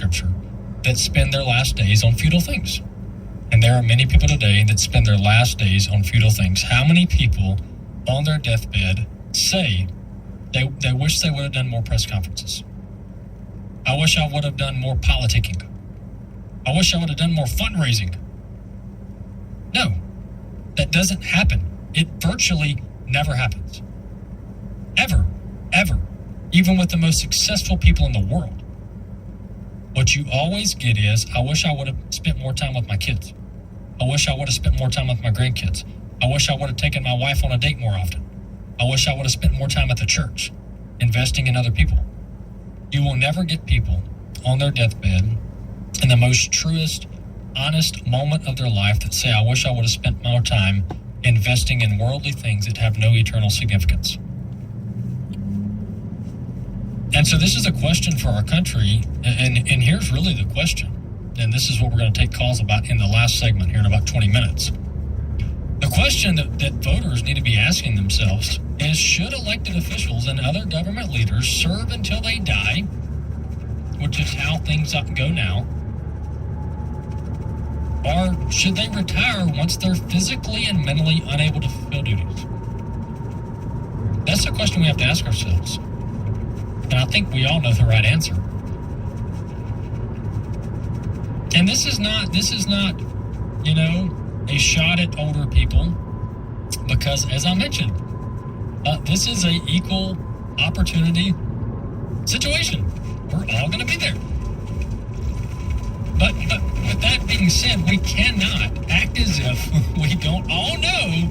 Scripture that spend their last days on futile things. And there are many people today that spend their last days on futile things. How many people on their deathbed say they wish they would have done more press conferences? I wish I would have done more politicking. I wish I would have done more fundraising. No, that doesn't happen. It virtually never happens. Ever. Even with the most successful people in the world. What you always get is, I wish I would have spent more time with my kids. I wish I would have spent more time with my grandkids. I wish I would have taken my wife on a date more often. I wish I would have spent more time at the church, investing in other people. You will never get people on their deathbed in the most truest, honest moment of their life that say, I wish I would have spent more time investing in worldly things that have no eternal significance. And so this is a question for our country, and here's really the question, and this is what we're going to take calls about in the last segment here in about 20 minutes. The question that voters need to be asking themselves is, should elected officials and other government leaders serve until they die, which is how things go now, or should they retire once they're physically and mentally unable to fulfill duties? That's the question we have to ask ourselves. And I think we all know the right answer. And this is not, a shot at older people, because as I mentioned, this is a equal opportunity situation. We're all going to be there. But with that being said, we cannot act as if we don't all know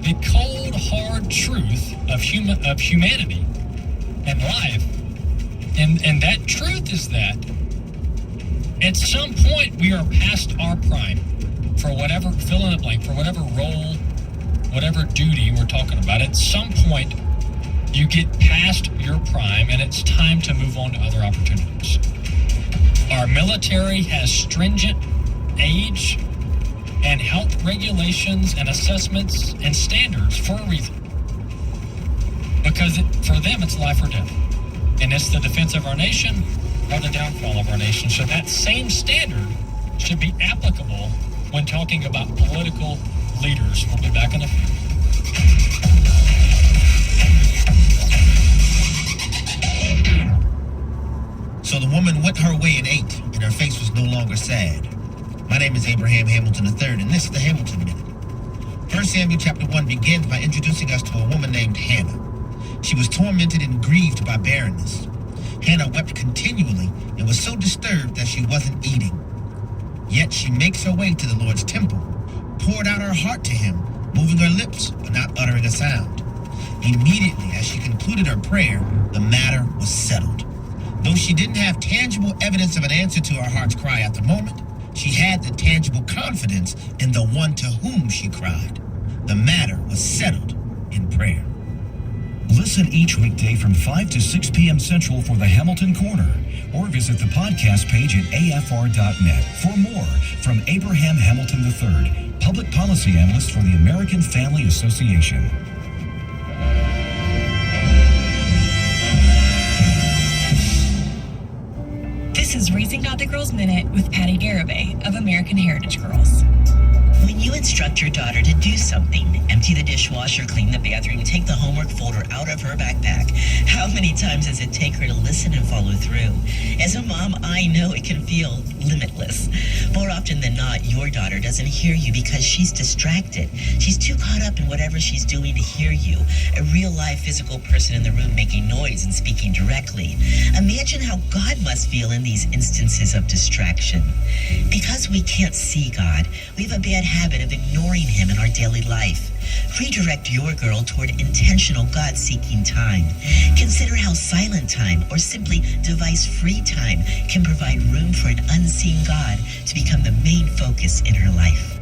the cold, hard truth of humanity and life. And that truth is that at some point we are past our prime for whatever, fill in the blank, for whatever role, whatever duty we're talking about. At some point you get past your prime and it's time to move on to other opportunities. Our military has stringent age and health regulations and assessments and standards for a reason. Because for them, it's life or death. And it's the defense of our nation or the downfall of our nation. So that same standard should be applicable when talking about political leaders. We'll be back in a few. So the woman went her way and ate, and her face was no longer sad. My name is Abraham Hamilton III, and this is the Hamilton Minute. 1 Samuel chapter 1 begins by introducing us to a woman named Hannah. She was tormented and grieved by barrenness. Hannah wept continually and was so disturbed that she wasn't eating. Yet she makes her way to the Lord's temple, poured out her heart to him, moving her lips but not uttering a sound. Immediately as she concluded her prayer, the matter was settled. Though she didn't have tangible evidence of an answer to her heart's cry at the moment, she had the tangible confidence in the one to whom she cried. The matter was settled in prayer. Listen each weekday from 5 to 6 p.m. Central for the Hamilton Corner, or visit the podcast page at afr.net for more from Abraham Hamilton III, Public Policy Analyst for the American Family Association. This is Raising Godly Girls Minute with Patty Garibay of American Heritage Girls. When you instruct your daughter to do something, empty the dishwasher, clean the bathroom, take the homework folder out of her backpack, how many times does it take her to listen and follow through? As a mom, I know it can feel limitless. More often than not, your daughter doesn't hear you because she's distracted. She's too caught up in whatever she's doing to hear you, a real live physical person in the room making noise and speaking directly. Imagine how God must feel in these instances of distraction. Because we can't see God, we have a bad habit of ignoring him in our daily life. Redirect your girl toward intentional God-seeking time. Consider how silent time or simply device-free time can provide room for an unseen God to become the main focus in her life.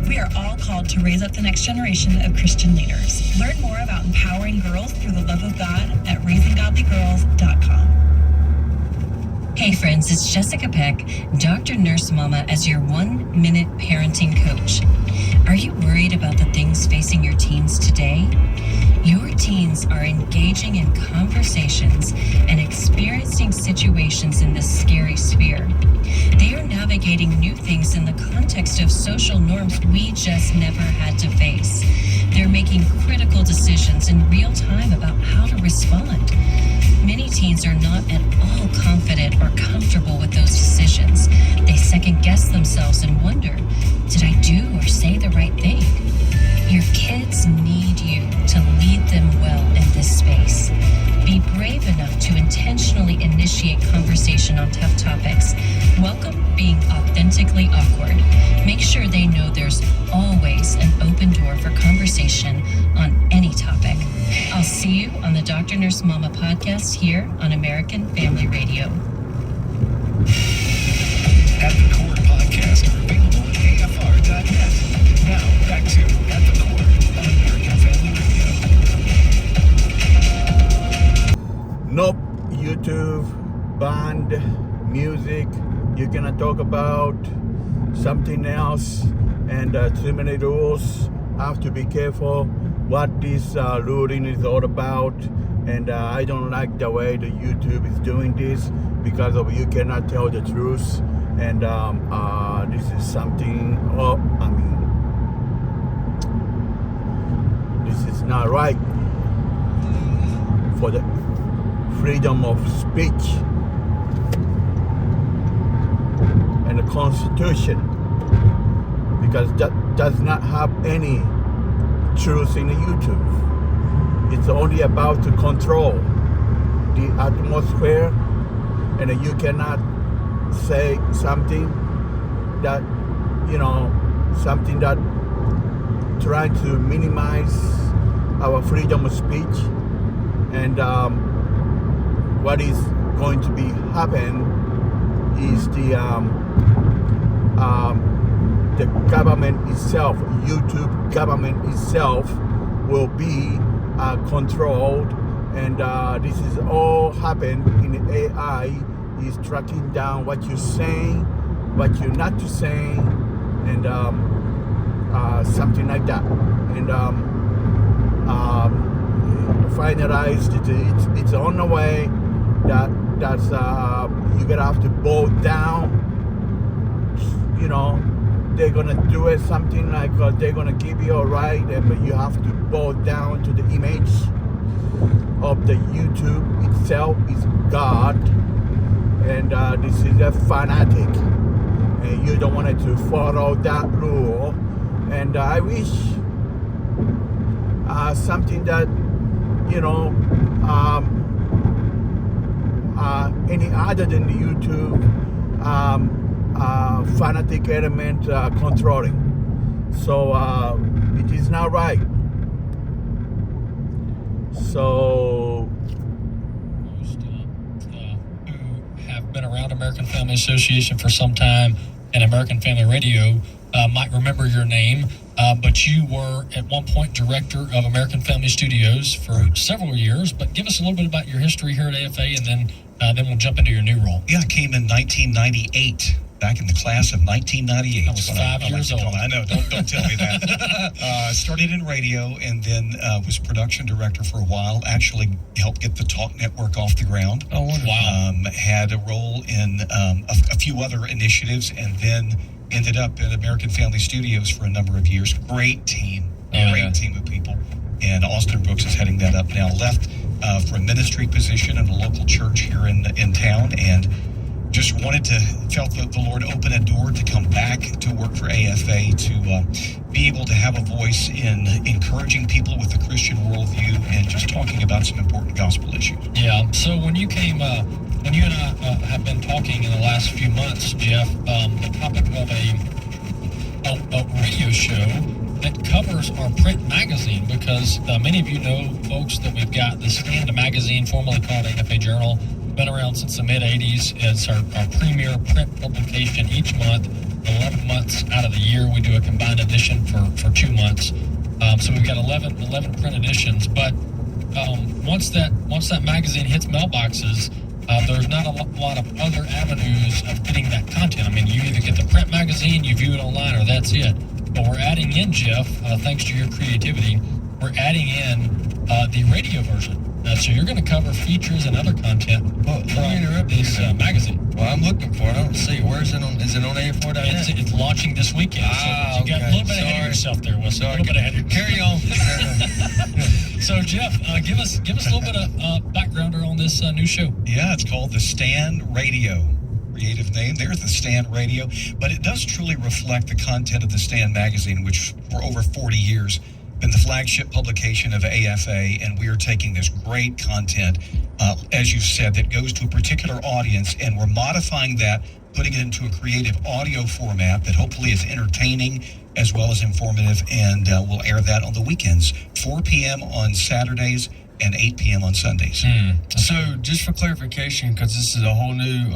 We are all called to raise up the next generation of Christian leaders. Learn more about empowering girls through the love of God at raisinggodlygirls.com. Hey friends, it's Jessica Peck, Dr. Nurse Mama, as your 1-minute parenting coach. Are you worried about the things facing your teens today? Your teens are engaging in conversations and experiencing situations in this scary sphere. They are navigating new things in the context of social norms we just never had to face. They're making critical decisions in real time about how to respond. Many teens are not at all confident or comfortable with those decisions. They second guess themselves and wonder, did I do or say the right thing? Your kids need you to lead them well in this space. Be brave enough to intentionally initiate conversation on tough topics. Welcome being authentically awkward. Make sure they know there's always an open door for conversation on any topic. I'll see you on the Dr. Nurse Mama podcast here on American Family Radio. At the Core podcast are available at AFR.net. Now, back to At the Core on American Family Radio. Nope, YouTube, band, music. You're gonna talk about something else, and too many rules. Have to be careful what this ruling is all about. And I don't like the way the YouTube is doing this because of you cannot tell the truth. And this is something. This is not right for the freedom of speech and the Constitution, because that does not have any truth in the YouTube. It's only about to control the atmosphere, and you cannot say something that, something that trying to minimize our freedom of speech. And what is going to be happen is the government itself, YouTube government itself, will be controlled, and this is all happened in the AI is tracking down what you're saying, what you're not saying, and something like that. And finalized, it's on the way. That's you're gonna have to bow down. They're gonna do it something like they're gonna give you a right, and you have to bow down to the image of the YouTube itself is God, and this is a fanatic, and you don't want it to follow that rule. And I wish something that any other than the YouTube fanatic element controlling. So it is not right. So who have been around American Family Association for some time and American Family Radio might remember your name, but you were at one point director of American Family Studios for several years. But give us a little bit about your history here at AFA, and then we'll jump into your new role. Yeah, I came in 1998. Back in the class of 1998. I was 5 years old. I know, don't tell me that. Started in radio, and then was production director for a while. Actually helped get the Talk Network off the ground. Oh, wow. Had a role in a few other initiatives, and then ended up at American Family Studios for a number of years. Great team. Great team of people. And Austin Brooks is heading that up now. Left for a ministry position in a local church here in town, and just felt that the Lord open a door to come back to work for AFA, to be able to have a voice in encouraging people with a Christian worldview and just talking about some important gospel issues. Yeah. So when you came, when you and I have been talking in the last few months, Jeff, the topic of a radio show that covers our print magazine, because many of you know, folks, that we've got the Stand magazine, formerly called AFA Journal. Been around since the mid-'80s. It's our premier print publication each month. 11 months out of the year, we do a combined edition for 2 months. So we've got 11 print editions. But once that magazine hits mailboxes, There's not a lot of other avenues of getting that content. I mean, you either get the print magazine, you view it online, or that's it. But we're adding in, Jeff, thanks to your creativity, we're adding in the radio version. So you're going to cover features and other content from this magazine. Well, I'm looking for it. I don't see it. Where is it on? Is it on AF4.net? It's launching this weekend. So you got a little bit ahead of yourself there, Wes. A little bit ahead of yourself. Carry on. So, Jeff, give us a little bit of backgrounder on this new show. Yeah, it's called The Stand Radio. Creative name there, The Stand Radio. But it does truly reflect the content of The Stand magazine, which for over 40 years been the flagship publication of AFA, and we are taking this great content, as you said, that goes to a particular audience, and we're modifying that, putting it into a creative audio format that hopefully is entertaining as well as informative, and we'll air that on the weekends, 4 p.m. on Saturdays and 8 p.m. on Sundays. So, just for clarification, because this is a whole new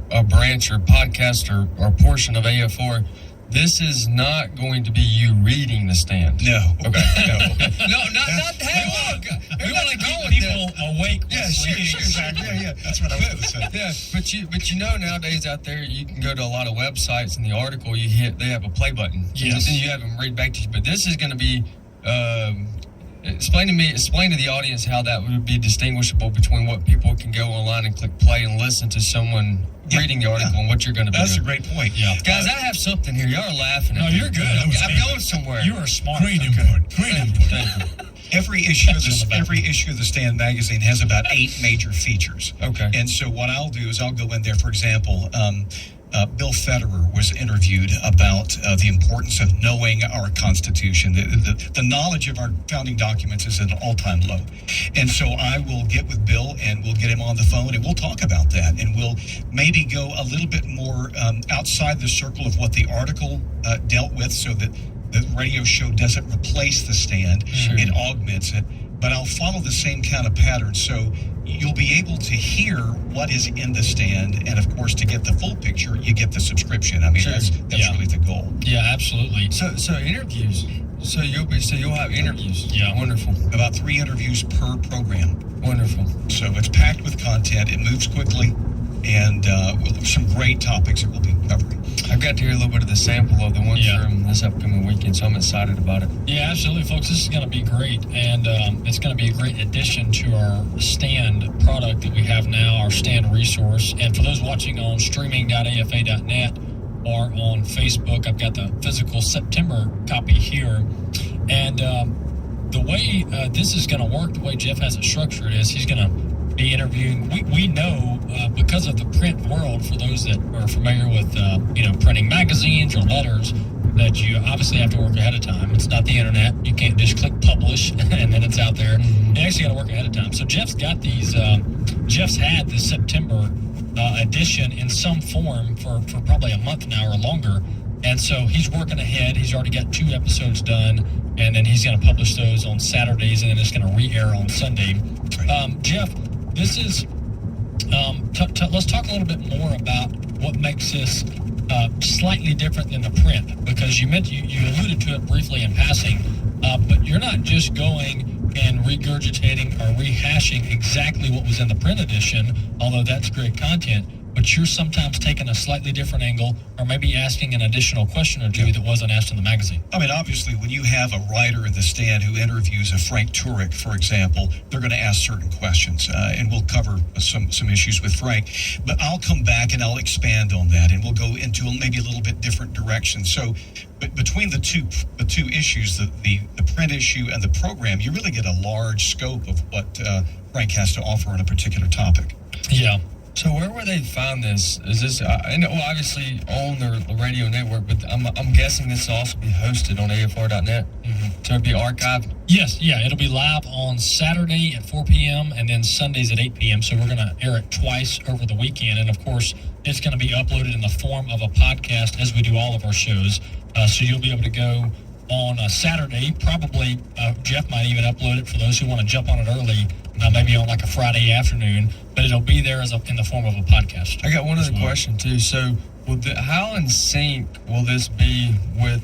a branch or podcast or portion of AF4, this is not going to be you reading The Stand. No. Okay. No, not. Hey, look. We want to keep people awake. Yeah, sure. Yeah. That's what I was going to say. Yeah, but you know nowadays out there you can go to a lot of websites and the article you hit, they have a play button. Yes. And then you have them read back to you. But this is going to be. Explain to the audience how that would be distinguishable between what people can go online and click play and listen to someone reading the article and what you're going to be That's doing. a great point. Yeah. Guys, I have something here. Y'all are laughing at No, me. you're good. I'm going somewhere. You are smart. Great input. Thank you. Every issue of the Stand magazine has about 8 major features. Okay. And so what I'll do is I'll go in there, for example, Bill Federer was interviewed about the importance of knowing our Constitution. The knowledge of our founding documents is at an all-time low. And so I will get with Bill and we'll get him on the phone and we'll talk about that. And we'll maybe go a little bit more outside the circle of what the article dealt with, so that the radio show doesn't replace The Stand. Sure. It augments it. But I'll follow the same kind of pattern. So you'll be able to hear what is in The Stand, and of course, to get the full picture, you get the subscription. I mean, Sure. that's Yeah. really the goal. Yeah, absolutely. So interviews. So you'll have interviews. Yeah. Wonderful. About 3 interviews per program. Wonderful. So it's packed with content. It moves quickly, and some great topics that we'll be covering. I've got to hear a little bit of the sample of the ones Yeah. from this upcoming weekend, so I'm excited about it. Yeah, absolutely, folks. This is going to be great, and it's going to be a great addition to our Stand product that we have now, our Stand resource. And for those watching on streaming.afa.net or on Facebook, I've got the physical September copy here. And the way this is going to work, the way Jeff has it structured, is he's going to be interviewing. We know because of the print world, for those that are familiar with printing magazines or letters, that you obviously have to work ahead of time. It's not the internet. You can't just click publish and then it's out there. You actually got to work ahead of time. So Jeff's got these. Jeff's had this September edition in some form for probably a month now or longer. And so he's working ahead. He's already got 2 episodes done, and then he's going to publish those on Saturdays, and then it's going to re-air on Sunday. Jeff, this is. Let's talk a little bit more about what makes this slightly different than the print, because you alluded to it briefly in passing, but you're not just going and regurgitating or rehashing exactly what was in the print edition, although that's great content, but you're sometimes taking a slightly different angle, or maybe asking an additional question or two that wasn't asked in the magazine. I mean, obviously, when you have a writer in The Stand who interviews a Frank Turek, for example, they're going to ask certain questions, and we'll cover some issues with Frank. But I'll come back and I'll expand on that, and we'll go into maybe a little bit different direction. So, but between the two issues, the print issue and the program, you really get a large scope of what Frank has to offer on a particular topic. Yeah. So where would they find this? Is this, I know obviously on the radio network, but I'm guessing this will also be hosted on AF4.net. So it'll be archived? Yes, yeah, it'll be live on Saturday at 4 p.m. and then Sundays at 8 p.m. So we're going to air it twice over the weekend. And of course, it's going to be uploaded in the form of a podcast, as we do all of our shows. So you'll be able to go on a Saturday. Probably Jeff might even upload it for those who want to jump on it early maybe on like a Friday afternoon, but it'll be there in the form of a podcast. I got one as other well. question too. So, how in sync will this be with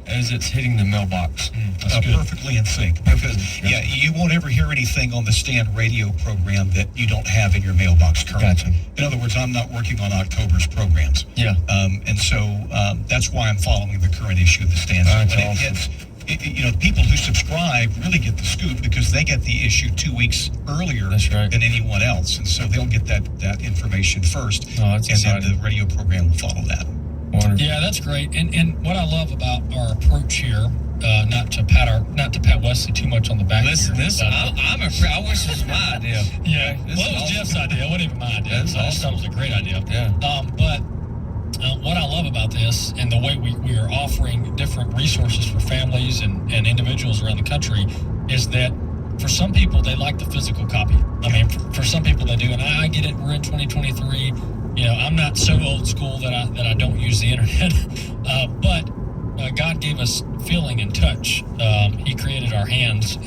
as it's hitting the mailbox? That's good. Perfectly in sync. Because you won't ever hear anything on the Stand radio program that you don't have in your mailbox currently. Gotcha. In other words, I'm not working on October's programs. Yeah. And so that's why I'm following the current issue of the Stand. So That's when it awesome. hits, people who subscribe really get the scoop because they get the issue 2 weeks earlier That's right. than anyone else, and so they'll get that information first, Oh, that's and then exciting. the radio program will follow that. Wonderful. Yeah, that's great. And what I love about our approach here, not to pat Wesley too much on the back. Listen, here, this but- I wish this was my idea. Yeah, This well, is it was awesome. Jeff's idea. It wasn't even my idea. That's I just thought it was a great idea. Yeah. But what I love about this and the way we are offering different resources for families and individuals around the country is that for some people, they like the physical copy. I mean, for some people they do, and I get it. We're in 2023. I'm not so old school that I don't use the internet, but God gave us feeling and touch. He created our hands,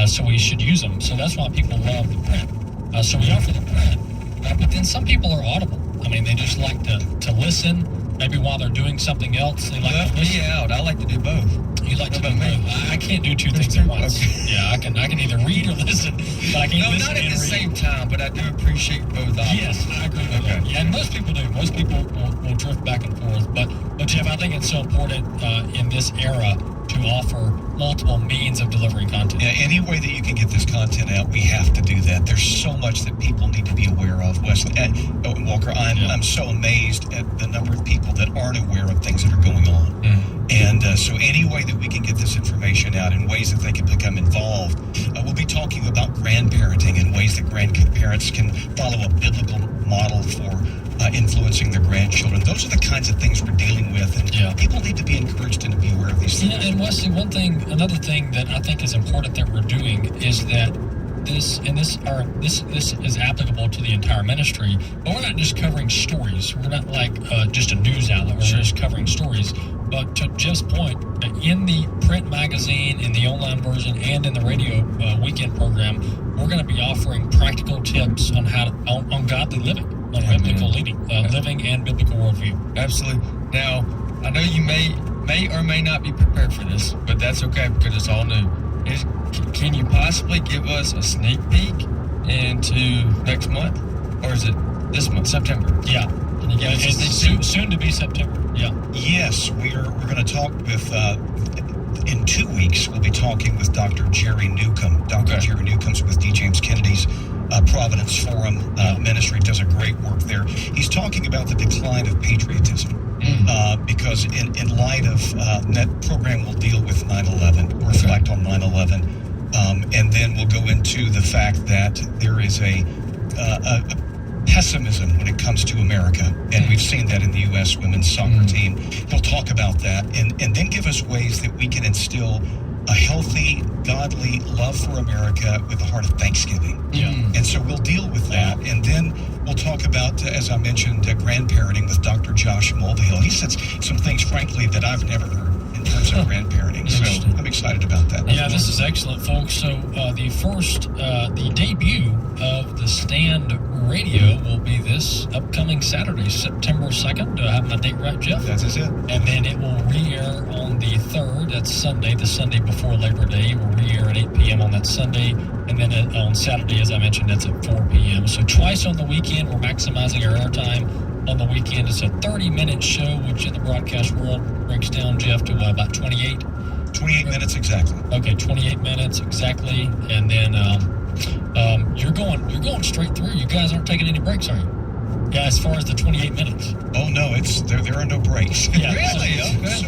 so we should use them. So that's why people love the print. So we offer the print, but then some people are audible. I mean, they just like to listen. Maybe while they're doing something else, they like Left to listen. me out. I like to do both. You like to What do about me? both. I can't do two things two? at once. Okay. Yeah, I can either read or listen, but I can't No, listen not at and the read. same time, but I do appreciate both options. Yes, I agree with Okay. that. Yeah, and most people do. Most people will drift back and forth. But Jeff, I think it's so important in this era to offer multiple means of delivering content. Yeah, any way that you can get this content out, we have to do that. There's so much that people need to be aware of, Wesley. And Walker, I'm so amazed at the number of people that aren't aware of things that are going on. And so any way that we can get this information out in ways that they can become involved, we'll be talking about grandparenting and ways that grandparents can follow a biblical model for influencing their grandchildren. Those are the kinds of things we're dealing with, and people need to be encouraged and to be aware of these things. Yeah, and Wesley, another thing that I think is important that we're doing is that this is applicable to the entire ministry, but we're not just covering stories. We're not like just a news outlet. We're just covering stories. But to Jeff's point, in the print magazine, in the online version, and in the radio weekend program, we're going to be offering practical tips on on godly living, on biblical living and biblical worldview. Absolutely. Now, I know you may or may not be prepared for this, but that's okay because it's all new. Can you possibly give us a sneak peek into next month, or is it this month, September? Yeah. Yeah, it's soon to be September. Yeah. Yes, we're going to talk with, in 2 weeks, we'll be talking with Dr. Jerry Newcomb. Dr. Jerry Newcomb's with D. James Kennedy's Providence Forum ministry, does a great work there. He's talking about the decline of patriotism. Because in light of that program will deal with 9/11, reflect on 9/11, and then we'll go into the fact that there is a pessimism when it comes to America, and we've seen that in the U.S. women's soccer team. He'll talk about that, and then give us ways that we can instill a healthy, godly love for America with a heart of thanksgiving. Yeah. And so we'll deal with that, and then we'll talk about, as I mentioned, grandparenting with Dr. Josh Mulvihill. He said some things, frankly, that I've never heard in terms of grandparenting. So Interesting. I'm excited about that. Yeah, this is excellent, folks. So the debut of the Stand Radio will be this upcoming Saturday, September 2nd. Do I have my date right, Jeff? That is it. And then it will re-air on the 3rd. That's Sunday, the Sunday before Labor Day. It will re-air at 8 p.m. on that Sunday. And then on Saturday, as I mentioned, that's at 4 p.m. So twice on the weekend, we're maximizing our airtime. On the weekend, it's a 30-minute show, which in the broadcast world breaks down, Jeff, to about 28. 28 minutes exactly. Okay, 28 minutes exactly. And then you're going straight through. You guys aren't taking any breaks, are you? Yeah, as far as the 28 minutes. Oh no, there are no breaks. Yeah. Really? Okay. So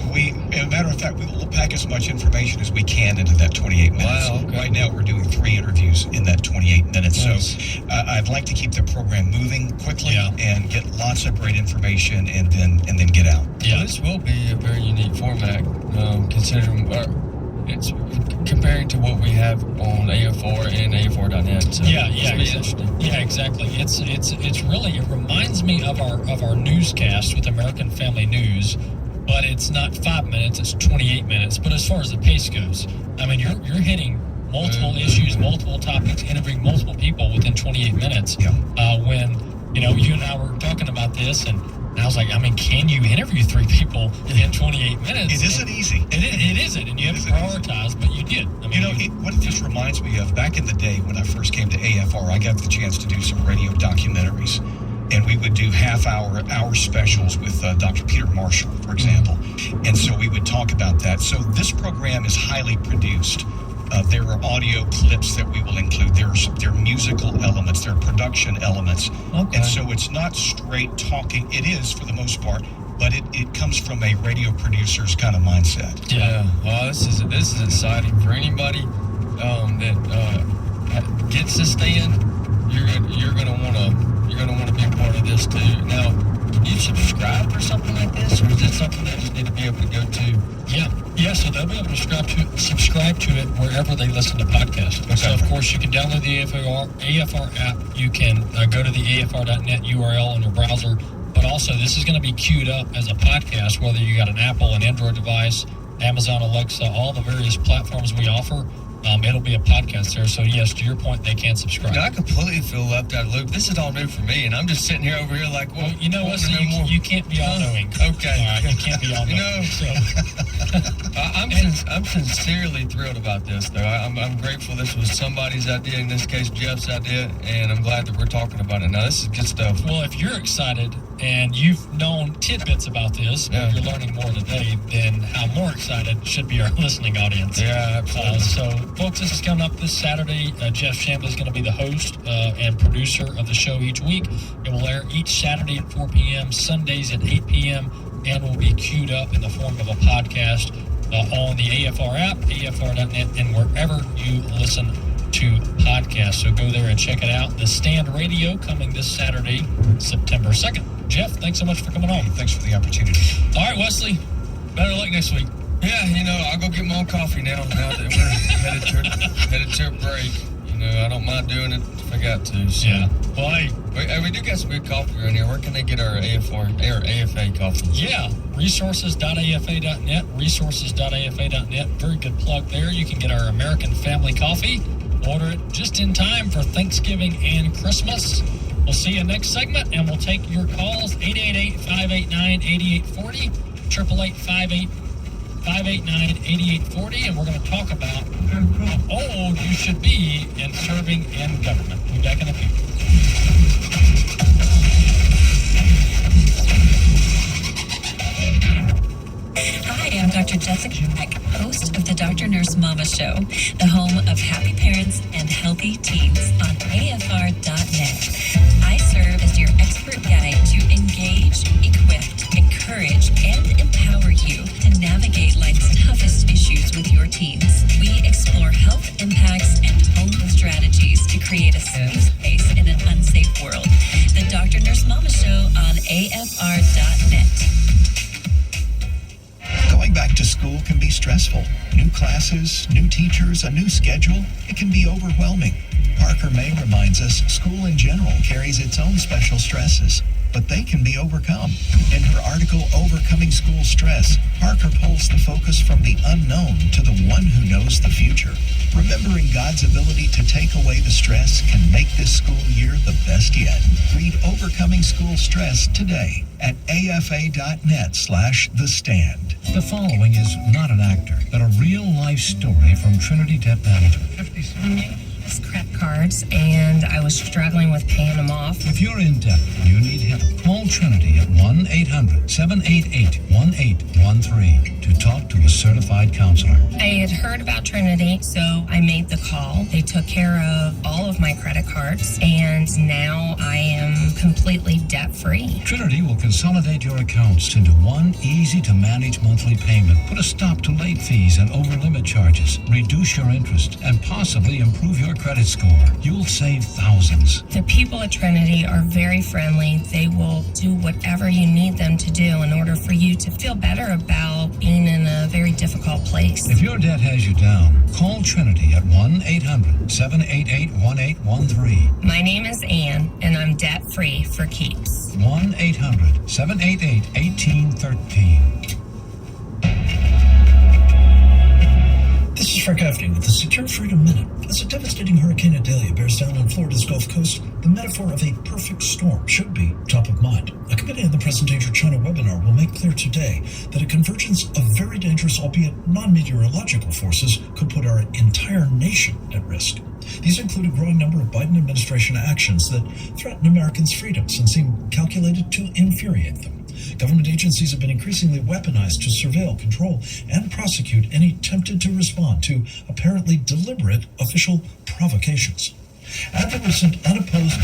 as a matter of fact, we'll pack as much information as we can into that 28 minutes. Wow, okay. Right now, we're doing 3 interviews in that 28 minutes. Nice. So I'd like to keep the program moving quickly and get lots of great information, and then get out. Yeah. Well, this will be a very unique format, considering it's comparing to what we have on AFR and AFR.net. So Yeah, it'll be interesting. Yeah, exactly. It's really, it reminds me of our newscast with American Family News, but it's not 5 minutes, it's 28 minutes. But as far as the pace goes, I mean, you're hitting multiple issues, multiple topics, interviewing multiple people within 28 minutes. Yeah. When, you and I were talking about this, and I was like, can you interview 3 people in 28 minutes? It isn't easy. It isn't, and you have to prioritize, but you did. What this reminds me of, back in the day when I first came to AFR, I got the chance to do some radio documentaries, and we would do hour specials with Dr. Peter Marshall, for example. And so we would talk about that. So this program is highly produced. There are audio clips that we will include. There are musical elements. There are production elements. Okay. And so it's not straight talking. It is for the most part, but it comes from a radio producer's kind of mindset. Yeah. Well, this is exciting for anybody that gets to stand. You're gonna want to be a part of this too. Now, can you subscribe for something like this, or is it something they just need to be able to go to? Yeah. So they'll be able to subscribe to it wherever they listen to podcasts. Okay. So of course you can download the AFR app. You can go to the AFR.net URL in your browser. But also, this is going to be queued up as a podcast, whether you got an Apple, an Android device, Amazon Alexa, all the various platforms we offer. It'll be a podcast there. So yes, to your point, they can subscribe. I completely feel left out of the loop. This is all new for me, and I'm just sitting here over here like, well, You know what? So you can't be all knowing. Okay. All right, you can't be all knowing. I'm sincerely thrilled about this, though. I'm grateful this was somebody's idea, in this case Jeff's idea, and I'm glad that we're talking about it now. This is good stuff. Well, if you're excited and you've known tidbits about this, but you're learning more today, then how more excited should be our listening audience. Yeah, absolutely. So, folks, this is coming up this Saturday. Jeff Shambly is going to be the host and producer of the show each week. It will air each Saturday at 4 p.m., Sundays at 8 p.m., and will be queued up in the form of a podcast on the AFR app, AFR.net, and wherever you listen to podcasts. So go there and check it out. The Stand Radio coming this Saturday, September 2nd. Jeff, thanks so much for coming on. Thanks for the opportunity. All right, Wesley, better luck next week. Yeah, I'll go get my own coffee now that we're headed to a break. I don't mind doing it if I got to. So. Yeah. Well, hey, we do got some good coffee around here. Where can they get our AFA coffee? Yeah, resources.afa.net, resources.afa.net. Very good plug there. You can get our American Family Coffee. Order it just in time for Thanksgiving and Christmas. We'll see you next segment, and we'll take your calls, 888-589-8840, 888-589-8840, and we're going to talk about how old you should be in serving in government. We'll be back in a few. Hi, I'm Dr. Jessica Beck, host of the Dr. Nurse Mama Show, the home of happy parents and healthy teens on AFR.net. I serve as your expert guide to engage, equip, encourage, and empower you to navigate life's toughest issues with your teens. We explore health impacts and home strategies to create a safe space in an unsafe world. The Dr. Nurse Mama Show on AFR.net. Going back to school can be stressful. New classes, new teachers, a new schedule. It can be overwhelming. Parker May reminds us school in general carries its own special stresses, but they can be overcome. In her article, Overcoming School Stress, Parker pulls the focus from the unknown to the one who knows the future. Remembering God's ability to take away the stress can make this school year the best yet. Read Overcoming School Stress today at afa.net/thestand. The following is not an actor, but a real-life story from Trinity Debt Management. Credit cards, and I was struggling with paying them off. If you're in debt and you need help, call Trinity at 1-800-788-1813 to talk to a certified counselor. I had heard about Trinity, so I made the call. They took care of all of my credit cards, and now I am completely debt-free. Trinity will consolidate your accounts into one easy-to-manage monthly payment, put a stop to late fees and over-limit charges, reduce your interest, and possibly improve your credit score. You'll save thousands. The people at Trinity are very friendly. They will do whatever you need them to do in order for you to feel better about being in a very difficult place. If your debt has you down, call Trinity at 1-800-788-1813. My name is Ann, and I'm debt-free for keeps. 1-800-788-1813. This is Frank Afton with the Secure Freedom Minute. As a devastating Hurricane Idalia bears down on Florida's Gulf Coast, the metaphor of a perfect storm should be top of mind. A committee in the Present Danger China webinar will make clear today that a convergence of very dangerous, albeit non-meteorological forces could put our entire nation at risk. These include a growing number of Biden administration actions that threaten Americans' freedoms and seem calculated to infuriate them. Government agencies have been increasingly weaponized to surveil, control, and prosecute any tempted to respond to apparently deliberate official provocations. At the recent unopposed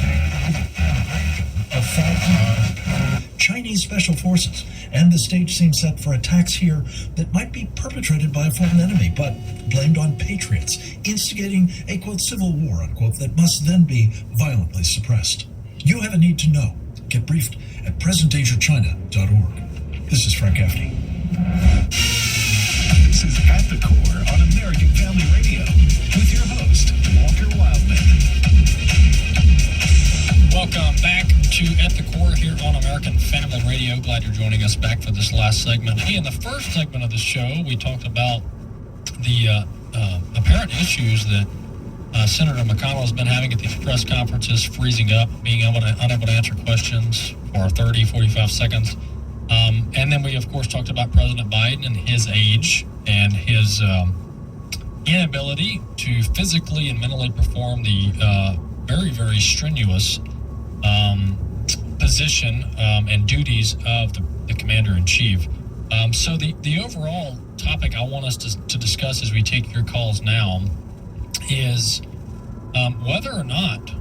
of thousands of Chinese special forces, and the stage seems set for attacks here that might be perpetrated by a foreign enemy, but blamed on patriots, instigating a, quote, civil war, unquote, that must then be violently suppressed. You have a need to know. Get briefed at presentdangerchina.org. This is Frank Afton. This is At the Core on American Family Radio with your host, Walker Wildman. Welcome back to At the Core here on American Family Radio. Glad you're joining us back for this last segment. Hey, in the first segment of the show, we talked about the apparent issues that Senator McConnell has been having at these press conferences, freezing up, being unable to answer questions for 30, 45 seconds. And then we, of course, talked about President Biden and his age and his inability to physically and mentally perform the very, very strenuous position and duties of the commander-in-chief. So the overall topic I want us to discuss as we take your calls now is whether or not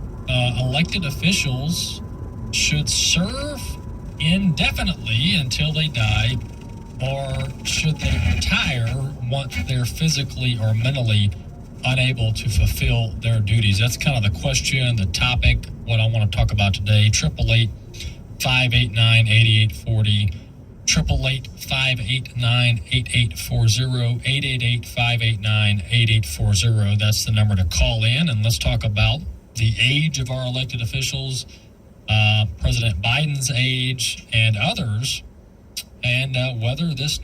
elected officials should serve indefinitely until they die, or should they retire once they're physically or mentally unable to fulfill their duties. That's kind of the question, the topic, what I want to talk about today. 888-589-8840. 888-589-8840, 888-589-8840. That's the number to call in, and let's talk about the age of our elected officials, President Biden's age, and others, and whether this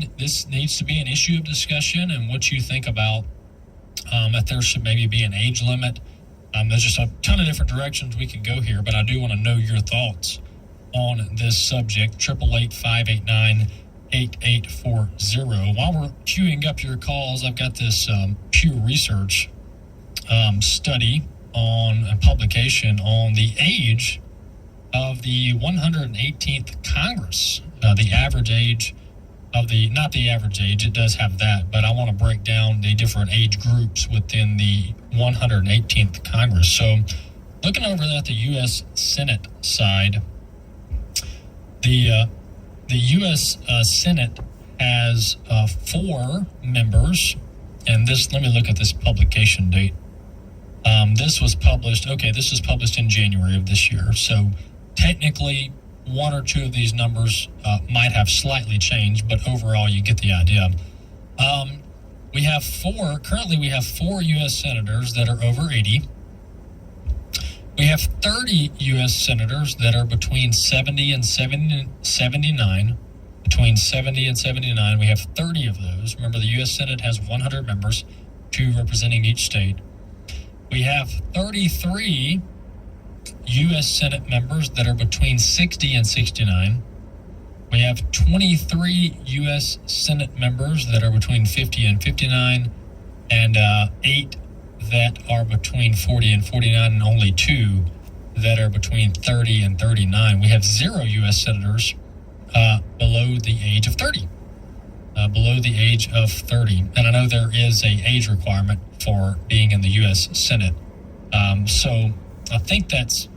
needs to be an issue of discussion, and what you think about if there should maybe be an age limit. There's just a ton of different directions we could go here, but I do want to know your thoughts on this subject. 888-589-8840. While we're queuing up your calls, I've got this Pew Research study on a publication on the age of the 118th Congress. The average age of not the average age, it does have that, but I want to break down the different age groups within the 118th Congress. So looking over at the U.S. Senate side, the U.S. Senate has 4 members, and let me look at this publication date. This was published in January of this year, so technically 1 or 2 of these numbers might have slightly changed, but overall you get the idea. Currently we have 4 U.S. senators that are over 80. We have 30 U.S. senators that are between 70 and 79. Between 70 and 79, we have 30 of those. Remember, the U.S. Senate has 100 members, 2 representing each state. We have 33 U.S. Senate members that are between 60 and 69. We have 23 U.S. Senate members that are between 50 and 59, and 8 that are between 40 and 49, and only 2 that are between 30 and 39. We have 0 U.S. senators below the age of 30. Below the age of 30. And I know there is an age requirement for being in the U.S. Senate. So I think that's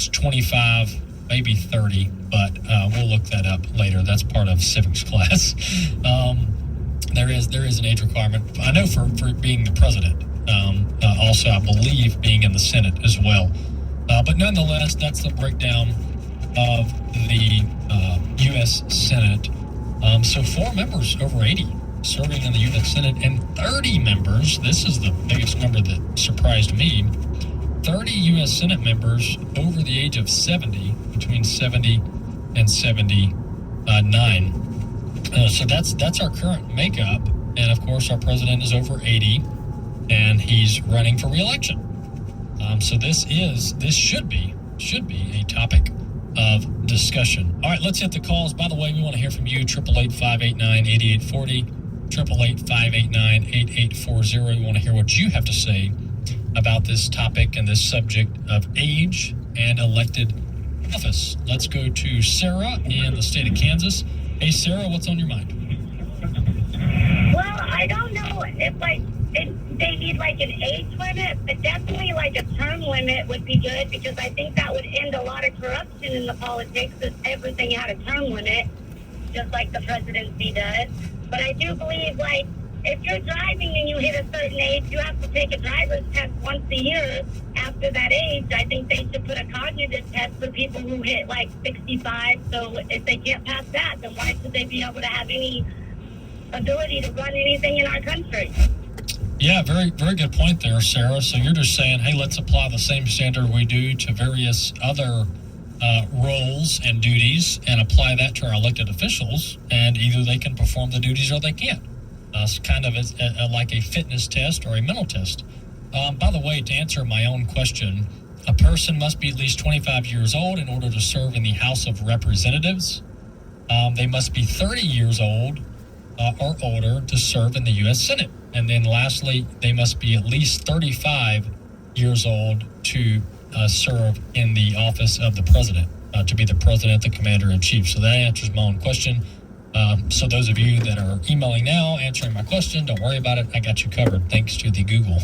25, maybe 30, but we'll look that up later. That's part of civics class. There is an age requirement. I know for being the president. Also, I believe being in the Senate as well. But nonetheless, that's the breakdown of the U.S. Senate. So 4 members over 80 serving in the U.S. Senate, and 30 members, this is the biggest number that surprised me, 30 U.S. Senate members over the age of 70, between 70 and 79. So that's our current makeup. And of course, our president is over 80. and he's running for re-election. So this should be a topic of discussion. All right, let's hit the calls. By the way, we want to hear from you. 888-589-8840. 888-589-8840. We want to hear what you have to say about this topic and this subject of age and elected office. Let's go to Sarah in the state of Kansas. Hey, Sarah, what's on your mind? Well, I don't know if they need like an age limit, but definitely like a term limit would be good, because I think that would end a lot of corruption in the politics if everything had a term limit, just like the presidency does. But I do believe, like, if you're driving and you hit a certain age, you have to take a driver's test once a year. After that age, I think they should put a cognitive test for people who hit like 65. So if they can't pass that, then why should they be able to have any ability to run anything in our country? Yeah, very, very good point there, Sarah. So you're just saying, hey, let's apply the same standard we do to various other roles and duties and apply that to our elected officials, and either they can perform the duties or they can't. It's kind of like a fitness test or a mental test. By the way, to answer my own question, a person must be at least 25 years old in order to serve in the House of Representatives. They must be 30 years old or older to serve in the U.S. Senate. And then lastly, they must be at least 35 years old to serve in the office of the president, to be the president, the commander-in-chief. So that answers my own question. So those of you that are emailing now, answering my question, don't worry about it. I got you covered, thanks to the Google.